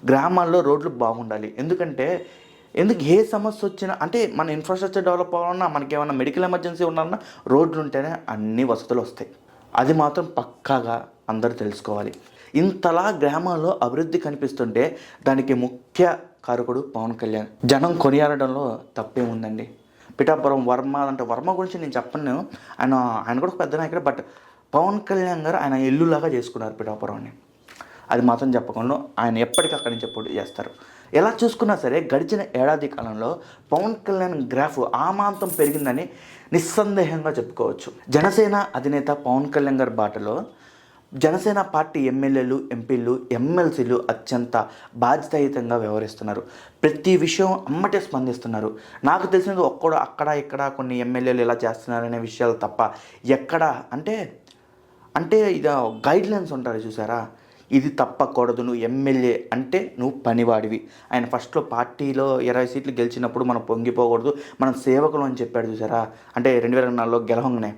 గ్రామాల్లో రోడ్లు బాగుండాలి. ఎందుకు ఏ సమస్య వచ్చినా అంటే మన ఇన్ఫ్రాస్ట్రక్చర్ డెవలప్ అవ్వాలన్నా, మనకేమన్నా మెడికల్ ఎమర్జెన్సీ ఉండాలన్నా రోడ్లు ఉంటేనే అన్ని వసతులు వస్తాయి. అది మాత్రం పక్కాగా అందరూ తెలుసుకోవాలి. ఇంతలా గ్రామాల్లో అభివృద్ధి కనిపిస్తుంటే దానికి ముఖ్య కారకుడు పవన్ కళ్యాణ్. జనం కొనియాడడంలో తప్పేముందండి. పిఠాపురం వర్మ అంటే వర్మ గురించి నేను చెప్పను, ఆయన కూడా పెద్ద నాయకుడు. బట్ పవన్ కళ్యాణ్ గారు ఆయన ఇల్లులాగా చేసుకున్నారు పిఠాపురాన్ని. అది మాత్రం చెప్పకుండా ఆయన ఎప్పటికక్కడి నుంచి పోటీ చేస్తారు. ఎలా చూసుకున్నా సరే గడిచిన ఏడాది కాలంలో పవన్ కళ్యాణ్ గ్రాఫ్ ఆమాంతం పెరిగిందని నిస్సందేహంగా చెప్పుకోవచ్చు. జనసేన అధినేత పవన్ కళ్యాణ్ గారి బాటలో జనసేన పార్టీ ఎమ్మెల్యేలు, ఎంపీలు, ఎమ్మెల్సీలు అత్యంత బాధ్యతాయుతంగా వ్యవహరిస్తున్నారు. ప్రతి విషయం అమ్మటే స్పందిస్తున్నారు. నాకు తెలిసినది ఒక్కడు అక్కడ ఇక్కడ కొన్ని ఎమ్మెల్యేలు ఇలా చేస్తున్నారనే విషయాలు తప్ప ఎక్కడ అంటే ఇది గైడ్లైన్స్ ఉంటారు చూసారా, ఇది తప్పకూడదు, నువ్వు ఎమ్మెల్యే అంటే నువ్వు పనివాడివి. ఆయన ఫస్ట్లో పార్టీలో 20 సీట్లు గెలిచినప్పుడు మనం పొంగిపోకూడదు, మనం సేవకులు అని చెప్పాడు చూసారా, అంటే 2024లో గెలవంగానే